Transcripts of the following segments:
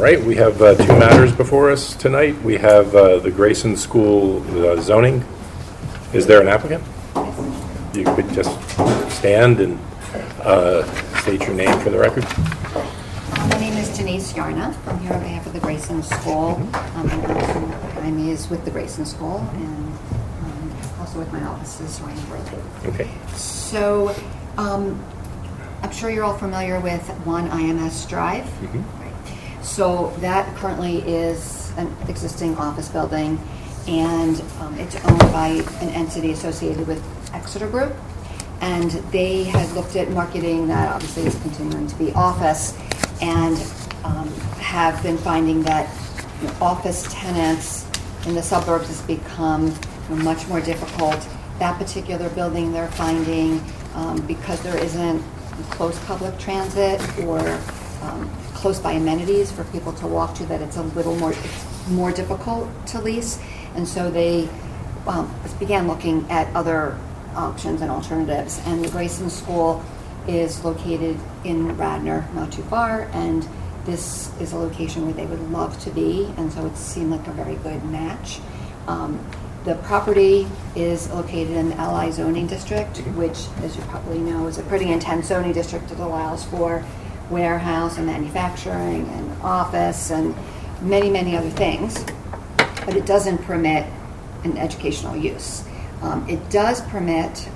right, we have two matters before us tonight. We have the Grayson School zoning. Is there an applicant? You could just stand and state your name for the record. My name is Denise Yarna. I'm here on behalf of the Grayson School. I'm is with the Grayson School and also with my offices right in Berkeley. Okay. So I'm sure you're all familiar with 1 IMS Drive. Mm-hmm. Right. So that currently is an existing office building, and it's owned by an entity associated with Exeter Group. And they had looked at marketing that obviously is continuing to be office, and have been finding that office tenants in the suburbs has become much more difficult. That particular building they're finding, because there isn't close public transit or close by amenities for people to walk to, that it's a little more difficult to lease. And so they began looking at other options and alternatives. And the Grayson School is located in Radnor, not too far, and this is a location where they would love to be, and so it seemed like a very good match. The property is located in the LI zoning district, which, as you probably know, is a pretty intense zoning district that allows for warehouse and manufacturing and office and many, many other things, but it doesn't permit an educational use. It does permit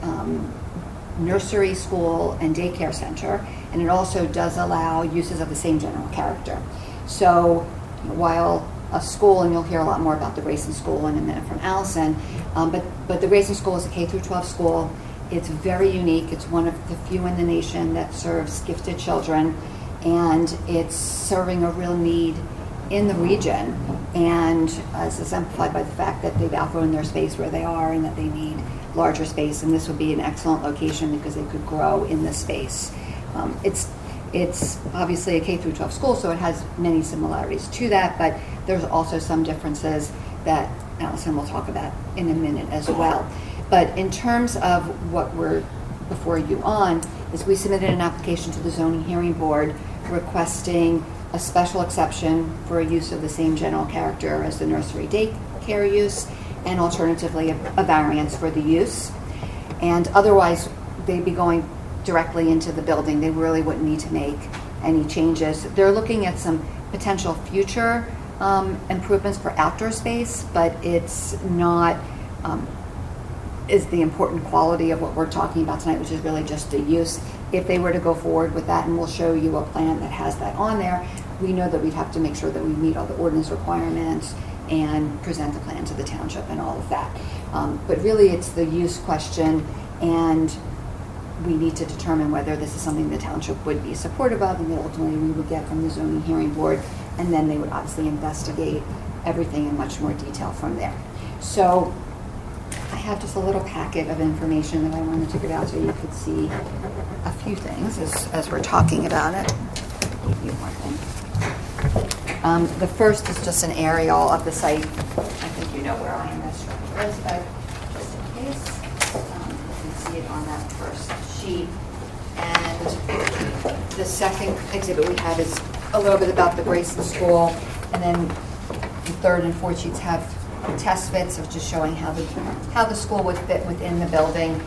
nursery, school, and daycare center, and it also does allow uses of the same general character. So while a school, and you'll hear a lot more about the Grayson School in a minute from Allison, but the Grayson School is a K-12 school. It's very unique. It's one of the few in the nation that serves gifted children, and it's serving a real need in the region, and as exemplified by the fact that they've outgrown their space where they are and that they need larger space, and this would be an excellent location because they could grow in this space. It's obviously a K-12 school, so it has many similarities to that, but there's also some differences that Allison will talk about in a minute as well. But in terms of what we're before you on, is we submitted an application to the Zoning Hearing Board requesting a special exception for a use of the same general character as the nursery daycare use, and alternatively a variance for the use. And otherwise, they'd be going directly into the building. They really wouldn't need to make any changes. They're looking at some potential future improvements for outdoor space, but it's not is the important quality of what we're talking about tonight, which is really just the use. If they were to go forward with that, and we'll show you a plan that has that on there, we know that we'd have to make sure that we meet all the ordinance requirements and present the plan to the township and all of that. But really it's the use question, and we need to determine whether this is something the township would be supportive of, and that ultimately we would get from the Zoning Hearing Board, and then they would obviously investigate everything in much more detail from there. So I have just a little packet of information that I wanted to get out so you could see a few things as we're talking about it. The first is just an aerial of the site. I think you know where IMS Drive is, but just in case, you can see it on that first sheet. And the second exhibit we have is a little bit about the Grayson School, and then the third and fourth sheets have test fits of just showing how the school would fit within the building,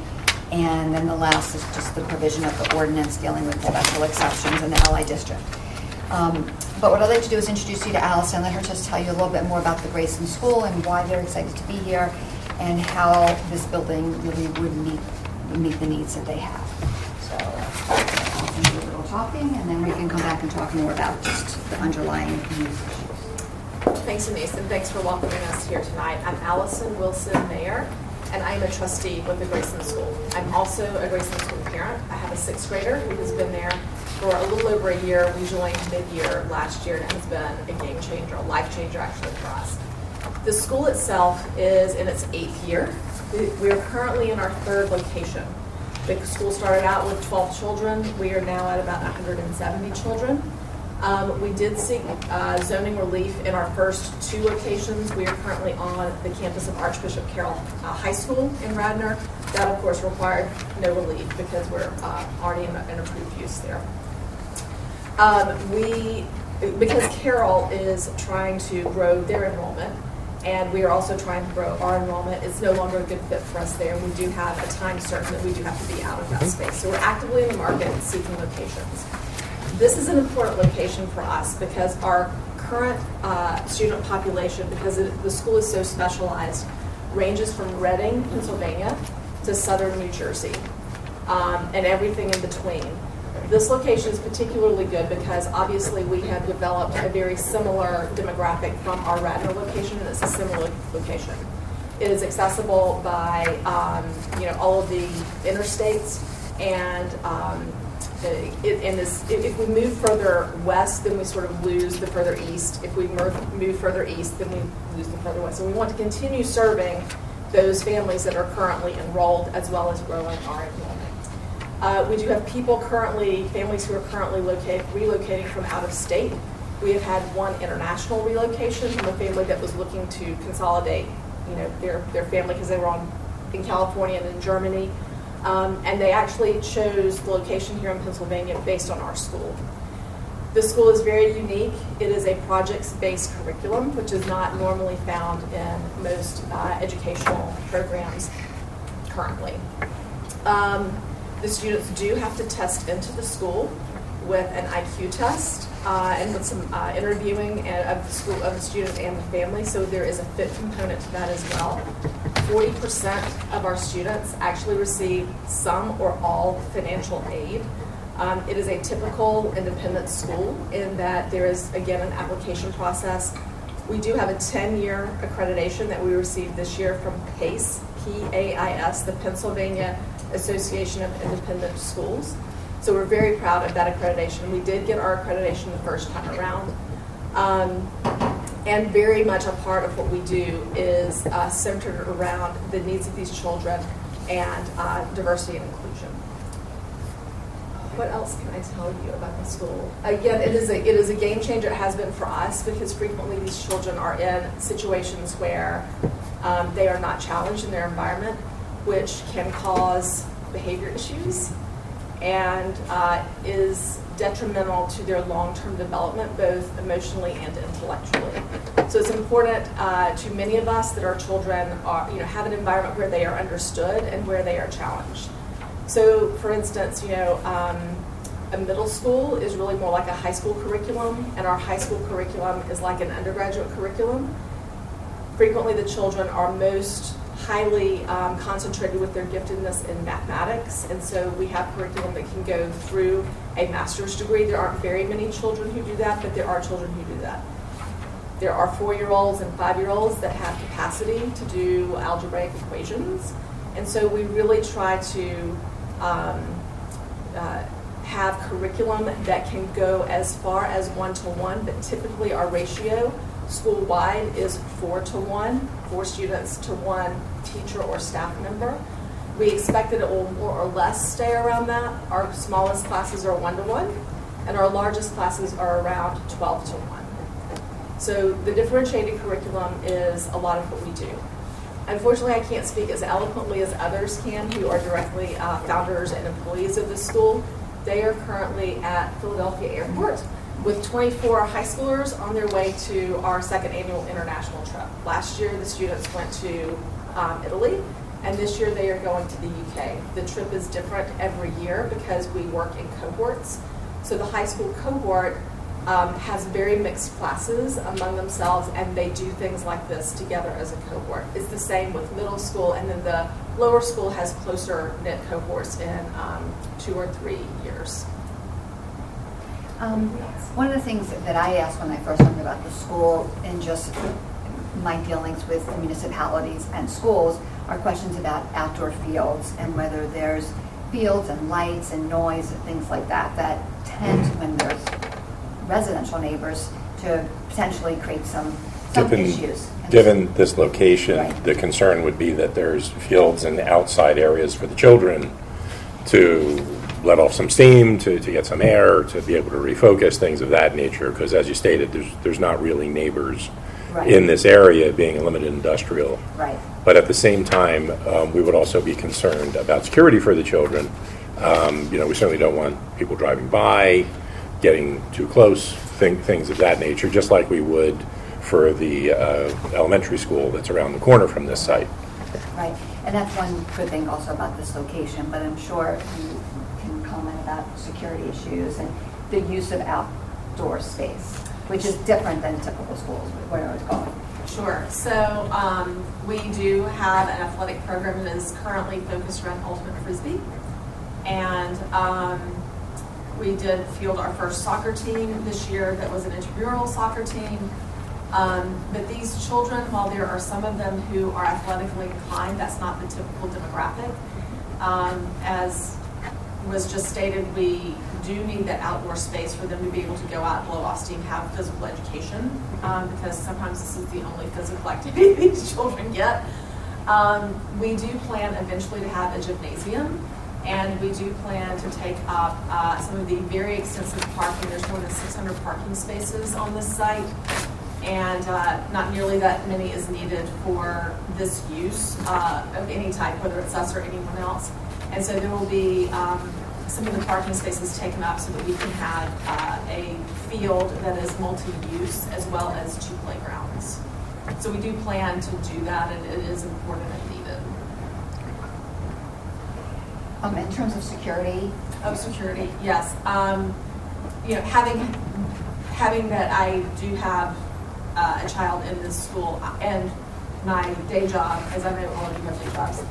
and then the last is just the provision of the ordinance dealing with special exceptions in the LI district. But what I'd like to do is introduce you to Allison, let her just tell you a little bit more about the Grayson School and why they're excited to be here, and how this building really would meet the needs that they have. So Allison do a little talking, and then we can come back and talk more about just the underlying needs. Thanks, Denise, and thanks for welcoming us here tonight. I'm Allison Wilson Mayer, and I'm a trustee with the Grayson School. I'm also a Grayson School parent. I have a 6th grader who has been there for a little over a year. We joined mid-year last year, and it has been a game changer, a life changer actually for us. The school itself is in its 8th year. We are currently in our 3rd location. The school started out with 12 children. We are now at about 170 children. We did seek zoning relief in our first 2 locations. We are currently on the campus of Archbishop Carroll High School in Radnor. That, of course, required no relief because we're already in an approved use there. We because Carroll is trying to grow their enrollment, and we are also trying to grow our enrollment, it's no longer a good fit for us there. We do have a time certain that we do have to be out of that space. So we're actively in the market seeking locations. This is an important location for us because our current student population, because the school is so specialized, ranges from Reading, Pennsylvania, to southern New Jersey, and everything in between. This location is particularly good because obviously we have developed a very similar demographic from our Radnor location, and it's a similar location. It is accessible by all of the interstates, and if we move further west, then we sort of lose the further east. If we move further east, then we lose the further west. So we want to continue serving those families that are currently enrolled, as well as growing our enrollment. We do have families who are currently relocating from out of state. We have had one international relocation from a family that was looking to consolidate, their family because they were in California and in Germany. And they actually chose the location here in Pennsylvania based on our school. The school is very unique. It is a projects-based curriculum, which is not normally found in most educational programs currently. The students do have to test into the school with an IQ test and with some interviewing of the student and the family, so there is a fit component to that as well. 40% of our students actually receive some or all financial aid. It is a typical independent school in that there is, again, an application process. We do have a 10-year accreditation that we received this year from PACE, P-A-I-S, the Pennsylvania Association of Independent Schools. So we're very proud of that accreditation. We did get our accreditation the first time around. And very much a part of what we do is centered around the needs of these children and diversity and inclusion. What else can I tell you about the school? Again, it is a game changer. It has been for us because frequently these children are in situations where they are not challenged in their environment, which can cause behavior issues and is detrimental to their long-term development, both emotionally and intellectually. So it's important to many of us that our children have an environment where they are understood and where they are challenged. So, for instance, a middle school is really more like a high school curriculum, and our high school curriculum is like an undergraduate curriculum. Frequently, the children are most highly concentrated with their giftedness in mathematics, and so we have curriculum that can go through a master's degree. There aren't very many children who do that, but there are children who do that. There are 4-year-olds and 5-year-olds that have capacity to do algebraic equations, and so we really try to have curriculum that can go as far as 1-to-1, but typically our ratio school-wide is 4-to-1, 4 students to 1 teacher or staff member. We expect that it will more or less stay around that. Our smallest classes are 1-to-1, and our largest classes are around 12-to-1. So the differentiated curriculum is a lot of what we do. Unfortunately, I can't speak as eloquently as others can who are directly founders and employees of the school. They are currently at Philadelphia Airport with 24 high schoolers on their way to our second annual international trip. Last year, the students went to Italy, and this year they are going to the UK. The trip is different every year because we work in cohorts. So the high school cohort has very mixed classes among themselves, and they do things like this together as a cohort. It's the same with middle school, and then the lower school has closer knit cohorts in 2 or 3 years. One of the things that I asked when I first learned about the school and just my dealings with the municipalities and schools are questions about outdoor fields and whether there's fields and lights and noise and things like that that tend, when there's residential neighbors, to potentially create some issues. Given this location, Right. The concern would be that there's fields and outside areas for the children to let off some steam, to get some air, to be able to refocus, things of that nature, because as you stated, there's not really neighbors Right. in this area, being a limited industrial. Right. But at the same time, we would also be concerned about security for the children. We certainly don't want people driving by, getting too close, things of that nature, just like we would for the elementary school that's around the corner from this site. Right, and that's one good thing also about this location, but I'm sure you can comment about security issues and the use of outdoor space, which is different than typical schools, where I was going. Sure. So we do have an athletic program that is currently focused around ultimate frisbee, and we did field our first soccer team this year that was an intramural soccer team. But these children, while there are some of them who are athletically inclined, that's not the typical demographic. As was just stated, we do need that outdoor space for them to be able to go out, blow off steam, have physical education, because sometimes this is the only physical activity these children get. We do plan eventually to have a gymnasium, and we do plan to take up some of the very extensive parking. There's more than 600 parking spaces on this site, and not nearly that many is needed for this use of any type, whether it's us or anyone else. And so there will be some of the parking spaces taken up so that we can have a field that is multi-use as well as 2 playgrounds. So we do plan to do that, and it is important and needed. In terms of security, Security, yes. You know, having that I do have a child in this school and my day job, as I know all of you have day jobs.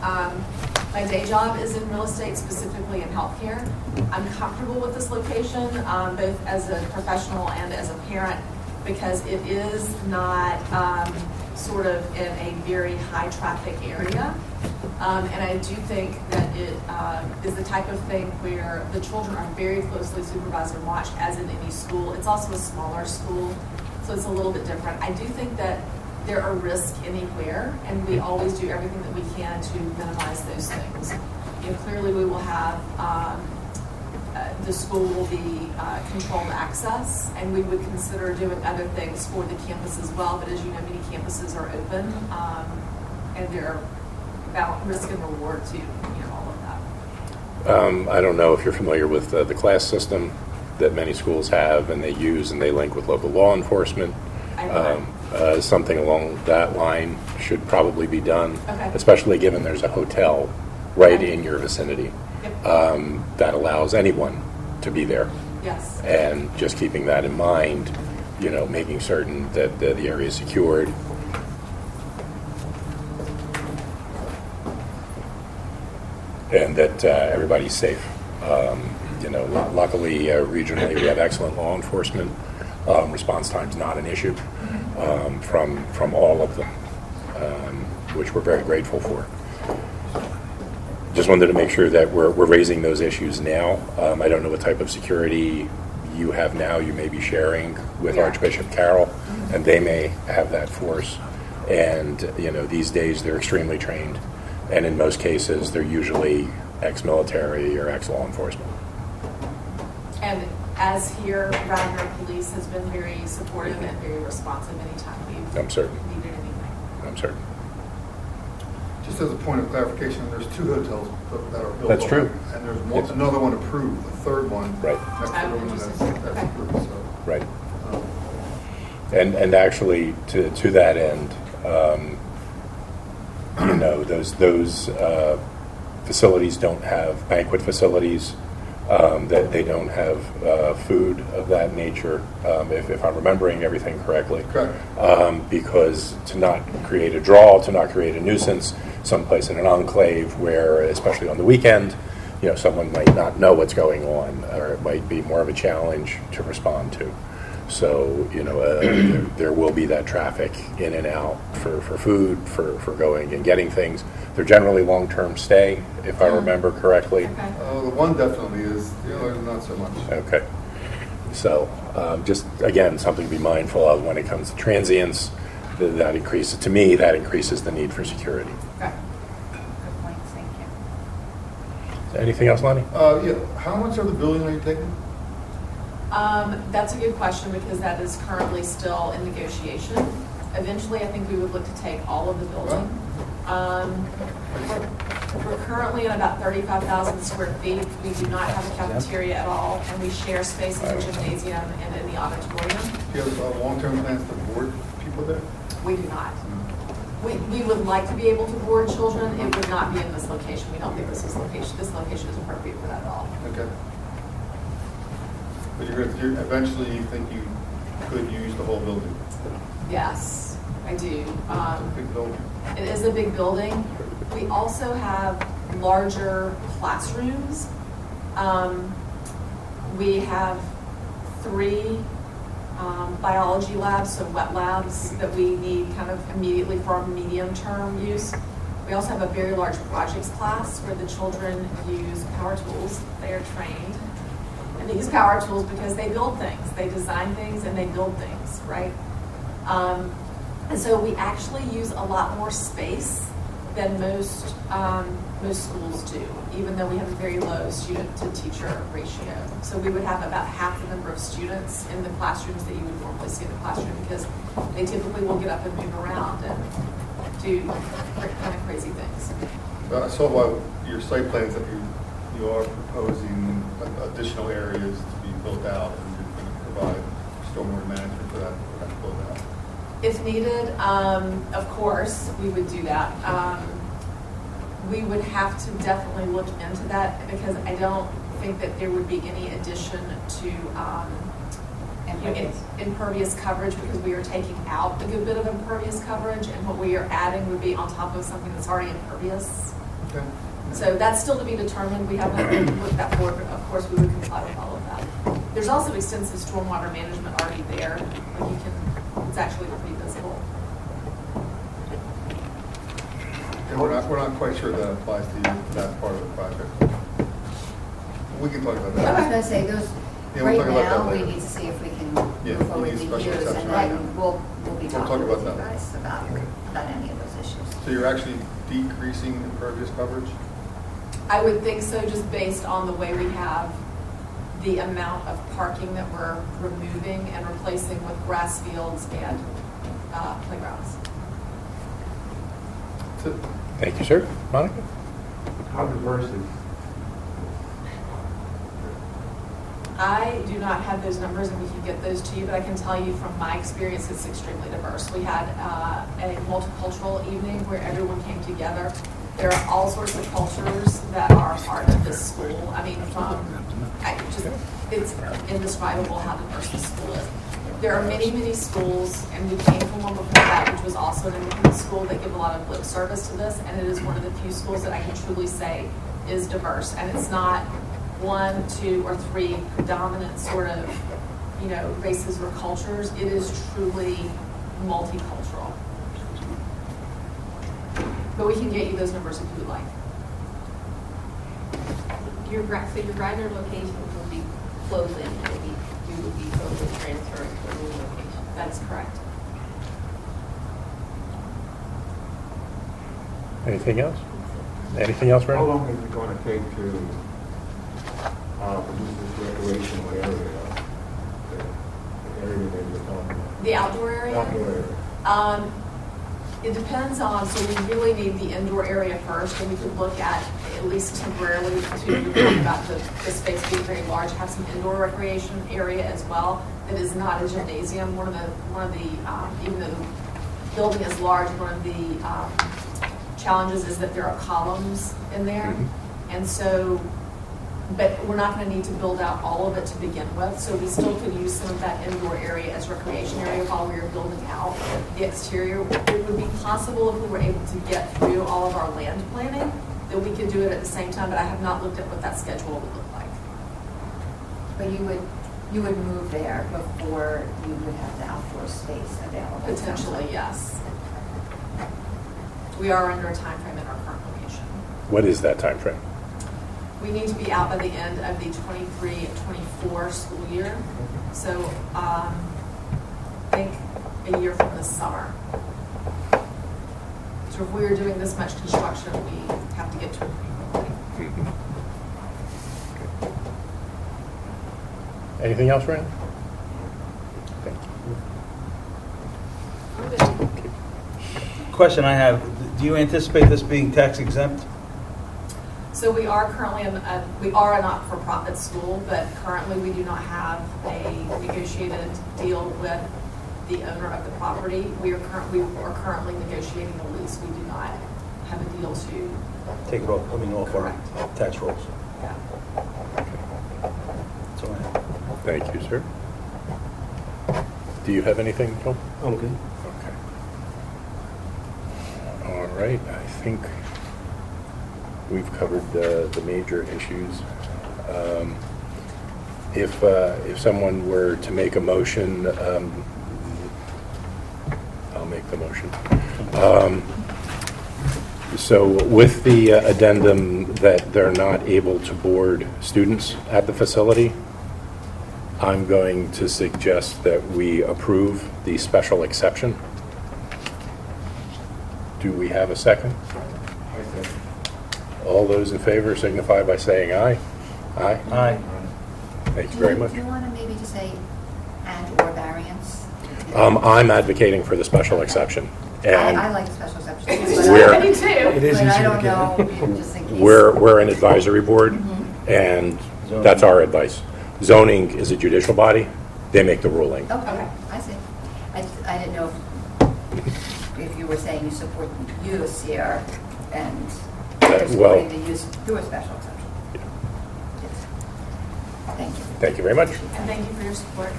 My day job is in real estate, specifically in healthcare. I'm comfortable with this location, both as a professional and as a parent, because it is not sort of in a very high traffic area. And I do think that it is the type of thing where the children are very closely supervised and watched, as in any school. It's also a smaller school, so it's a little bit different. I do think that there are risks anywhere, and we always do everything that we can to minimize those things. You know, clearly we will have, the school will be controlled access, and we would consider doing other things for the campus as well, but as you know, many campuses are open, and they're about risk and reward to, you know, all of that. I don't know if you're familiar with the class system that many schools have and they use, and they link with local law enforcement. Something along that line should probably be done, Okay. especially given there's a hotel right in your vicinity Yep. that allows anyone to be there. Yes. And just keeping that in mind, you know, making certain that the area is secured. And that everybody's safe. You know, luckily, regionally, we have excellent law enforcement. Response time's not an issue from all of them, which we're very grateful for. Just wanted to make sure that we're raising those issues now. I don't know what type of security you have now. You may be sharing with Yeah. Archbishop Carroll, and they may have that force. And, you know, these days they're extremely trained. And in most cases, they're usually ex-military or ex-law enforcement. And as here, Radnor Police has been very supportive and very responsive anytime we've I'm certain. needed anything. I'm certain. Just as a point of clarification, there's 2 hotels that are built. That's true. And there's Yes. another one approved, the third one. Right. Next to the one that's Okay. approved, so. Right. um, And actually, to that end, you know, those facilities don't have banquet facilities, that they don't have food of that nature, if I'm remembering everything correctly. Correct. Because to not create a draw, to not create a nuisance, someplace in an enclave where, especially on the weekend, you know, someone might not know what's going on, or it might be more of a challenge to respond to. So, you know, there will be that traffic in and out for food, for going and getting things. They're generally long-term stay, if I remember correctly. Okay. The one definitely is, the other not so much. Okay. So, just, again, something to be mindful of when it comes to transients. That increases, to me, that increases the need for security. Okay. good points, thank you. Anything else, Lonnie? Yeah, how much of the building are you taking? That's a good question, because that is currently still in negotiation. Eventually, I think we would look to take all of the building. We're currently at about 35,000 square feet. We do not have a cafeteria at all, and we share space in the gymnasium and in the auditorium. Do you have long-term plans to board people there? We do not. We would like to be able to board children. It would not be in this location. We don't think this location is appropriate for that at all. Okay. But eventually you think you could use the whole building? Yes, I do. Big building. It is a big building. We also have larger classrooms. We have 3 biology labs, so wet labs that we need kind of immediately for our medium-term use. We also have a very large projects class where the children use power tools. They are trained. And they use power tools because they build things. They design things and they build things, right? And so we actually use a lot more space than most schools do, even though we have a very low student-to-teacher ratio. So we would have about half the number of students in the classrooms that you would normally see in the classroom because they typically will get up and move around and do kind of crazy things. I saw by your site plans that you are proposing additional areas to be built out, and you're going to provide stormwater management for that build out. If needed, of course, we would do that. We would have to definitely look into that because I don't think that there would be any addition to impervious coverage because we are taking out a good bit of impervious coverage, and what we are adding would be on top of something that's already impervious. Okay. So that's still to be determined. We haven't looked that forward, but of course we would comply with all of that. There's also extensive stormwater management already there. Like it's actually pretty visible. And we're not quite sure that applies to you, that part of the project. We can talk about I was that. gonna say, those, Yeah, we'll right talk about that now, we later. need to see if we can Yeah, move forward we with need the special use, exception and right then now. we'll be We'll talk talking about with you that later. guys about any of those issues. So you're actually decreasing impervious coverage? I would think so, just based on the way we have the amount of parking that we're removing and replacing with grass fields and playgrounds. So- Thank you, sir. Monica? How diverse is? I do not have those numbers, and we can get those to you, but I can tell you from my experience, it's extremely diverse. We had a multicultural evening where everyone came together. There are all sorts of cultures that are part of this school. I mean, it's indescribable how diverse this school is. There are many, many schools, and we came from one before that, which was also an independent school that give a lot of lip service to this, and it is one of the few schools that I can truly say is diverse. And it's not 1, 2, or 3 predominant sort of, races or cultures. It is truly multicultural. But we can get you those numbers if you would like. So your grinder location will be closing, you will be totally transferring to a new location. That's correct. Anything else? Anything else, How Brandon? long is it going to take to produce this recreational area, the area that you're talking about? The outdoor area? Outdoor area. It depends on, so we really need the indoor area first, and we could look at least temporarily to talk about the space being very large, have some indoor recreation area as well that is not a gymnasium. One of the even though the building is large, one of the challenges is that there are columns in there, and so. But we're not going to need to build out all of it to begin with, so we still could use some of that indoor area as recreation area while we are building out the exterior. It would be possible if we were able to get through all of our land planning, that we could do it at the same time, but I have not looked at what that schedule would look like. But you would move there before you would have the outdoor space available. Potentially, yes. We are under a time frame in our current location. What is that time frame? We need to be out by the end of the 23-24 school year. So I think a year from this summer. So if we were doing this much construction, we have to get to it pretty quickly. Anything else, Brandon? Question I have, do you anticipate this being tax exempt? So we are currently, we are a not-for-profit school, but currently we do not have a negotiated deal with the owner of the property. We are currently negotiating a lease. We do not have a deal to. Take it off, off our Correct. tax rolls. Yeah. That's all I have. Thank you, sir. Do you have anything, Joel? I'm good. Okay. All right, I think we've covered the major issues. If someone were to make a motion, I'll make the motion. So with the addendum that they're not able to board students at the facility, I'm going to suggest that we approve the special exception. Do we have a second? All those in favor signify by saying aye. Aye. Aye. Thank you very much. Do you want to maybe just say and/or variance? I'm advocating for the special exception. I And like the special exception. We're- I do It too. is But I easier to don't get. know, just in case. we're an advisory board, and that's our advice. Zoning is a judicial body. They make the ruling. Okay, I see. I didn't know if you were saying you support the use here and you're well- supporting the use through a special exception. Yes. Thank you. Thank you very much. And thank you for your support.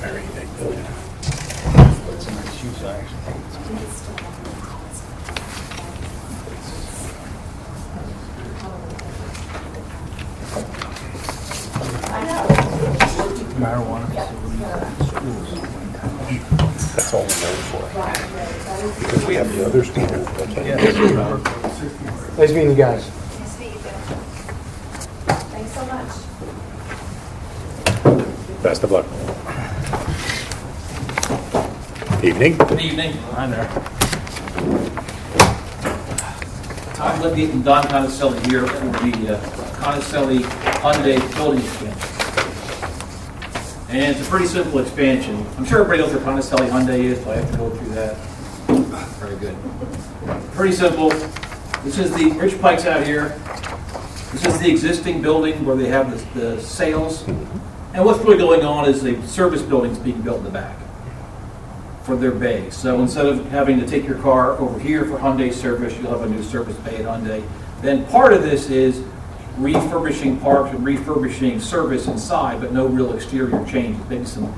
Very big building. It's a nice use, I actually think. Marijuana facility, schools. That's all we're known for. Because we have the other school. Nice meeting you guys. Nice to meet you. Thanks so much. Best of luck. Evening. Good evening. Hi there. Tom Libby and Don Conocelli here for the Conocelli Hyundai building expansion. And it's a pretty simple expansion. I'm sure everybody knows what Conocelli Hyundai is, but I have to go through that. Very good. Pretty simple. This is the, Rich Pike's out here. This is the existing building where they have the sales. And what's really going on is the service building's being built in the back for their bay. So instead of having to take your car over here for Hyundai service, you'll have a new service bay at Hyundai. Then part of this is refurbishing parks and refurbishing service inside, but no real exterior changes, maybe some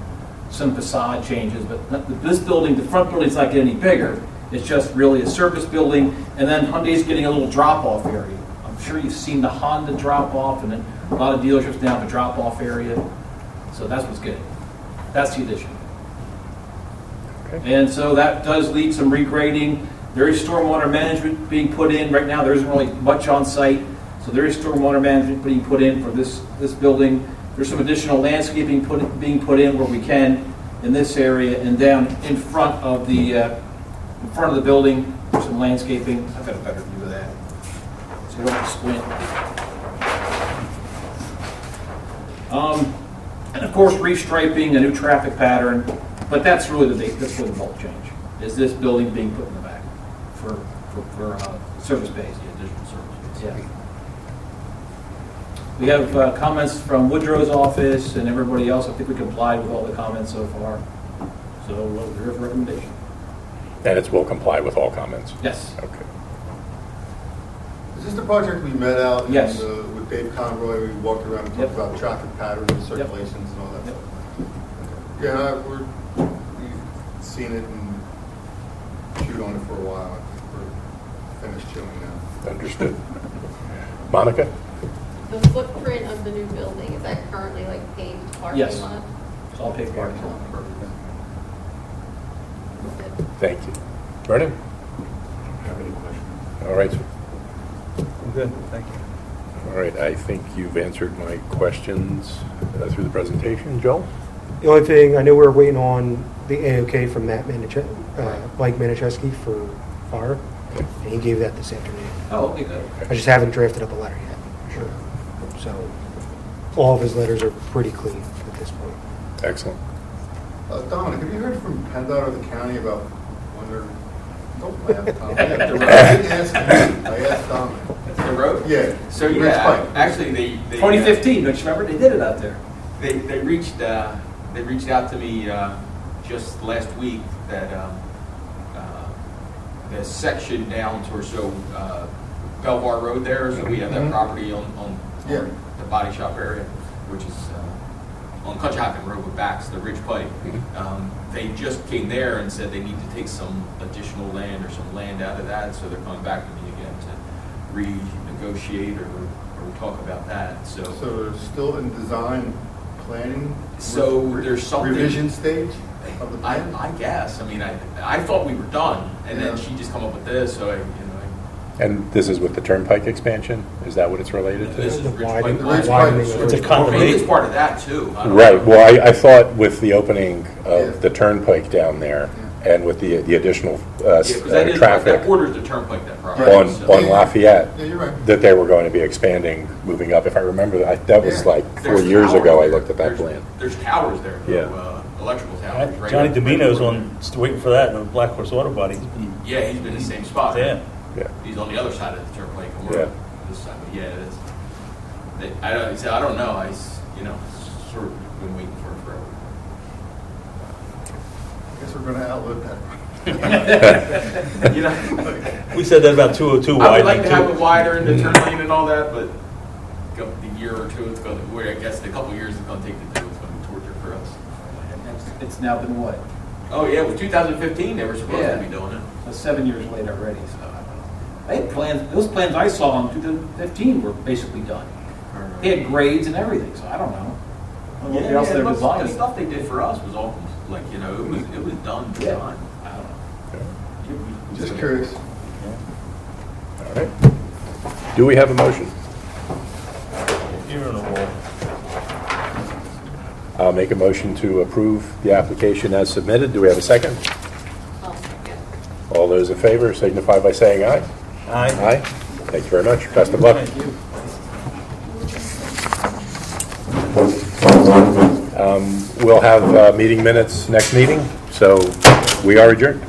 facade changes. But this building, the front building's not getting any bigger. It's just really a service building, and then Hyundai's getting a little drop-off area. I'm sure you've seen the Honda drop-off, and then a lot of dealerships now have a drop-off area. So that's what's good. That's the addition. Okay. And so that does lead some regrading. There is stormwater management being put in. Right now, there isn't really much on site. So there is stormwater management being put in for this building. There's some additional landscaping being put in where we can in this area, and down in front of the building, there's some landscaping. I've got a better view of that, so you don't have to squint. And of course, restriping, a new traffic pattern, but that's really that's really the bulk change, is this building being put in the back for service bays, the additional service bays. Yeah. We have comments from Woodrow's office and everybody else. I think we complied with all the comments so far. So here's a recommendation. And it will comply with all comments. Yes. Okay. Is this the project we met out Yes. with Dave Conroy? We walked around and Yep. talked about traffic patterns and circulations and all that Yep. stuff. Yeah, we've seen it and chewed on it for a while. I think we're finished chewing now. Understood. Monica? The footprint of the new building, is that currently like paved parking Yes. lot? It's all paid for. Thank you. Vernon? Have any questions? All right. I'm good, thank you. All right, I think you've answered my questions through the presentation. Joel? The only thing, I know we're waiting on the AOK from Mike Manicheski for car, and he gave that this afternoon. Oh, okay, good. I just haven't drafted up a letter yet, for sure. So, all of his letters are pretty clean at this point. Excellent. Dominic, have you heard from PennDOT or the county about when they're, don't laugh, Tom. I didn't ask him. I asked Dominic. The road? Yeah. So, Rich yeah, Pike. actually, they 2015, don't you remember? They did it out there. They reached out to me just last week that the section down towards Belvoir Road there, so we have that property on Yeah. the body shop area, which is on Conshohocken Road with Bax, the Ridge Pike. They just came there and said they need to take some additional land or some land out of that, so they're coming back to me again to renegotiate or talk about that. So they're still in design planning? So there's something- Revision stage of the plan? I guess. I mean, I thought we were done, and then Yeah. she just come up with this, so And this is with the Turnpike expansion? Is that what it's related to? this is The Ridge widening- Pike. Ridge widening Pike. of the- It's a Maybe it's part of that too. I don't Right, know. well, I thought with the opening Yeah. of the Turnpike down there and with the additional Yeah, 'cause that is- traffic that borders the turnpike, that property. on so- on Lafayette, Yeah, you're right. that they were going to be expanding, moving up. If I remember, that was Yeah. like 4 There's years towers ago, I there. looked at that There's- plan. There's towers there, Yeah. electrical towers. right Johnny up- Domino's still waiting for that, in the Black Horse Auto Body. Yeah, he's been in the same spot. Yeah. Yeah. He's on the other side of the turnpike, and we're Yeah. on this side. But yeah, I don't know. Sort of been waiting for it forever. I guess we're going to outlive that. You know, We said that about 202 I would like widening to have it too. wider in the turn lane and all that, but the year or two, it's going to, I guess the couple of years it's going to take to do, it's going to be torture for us. It's now been what? Oh, yeah, with 2015, they were supposed to be doing it. 7 years later already, so I don't know. They had plans, those plans I saw in 2015 were basically done. They had grades and everything, so I don't know. I don't know what else they're the designing. stuff they did for us was all, like, it was done, Yeah. done. I don't know. Just curious. All right. Do we have a motion? You're on a roll. I'll make a motion to approve the application as submitted. Do we have a second? All those in favor signify by saying aye. Aye. Aye. Thank you very much. Best of luck. Thank you. We'll have meeting minutes next meeting, so we are adjourned.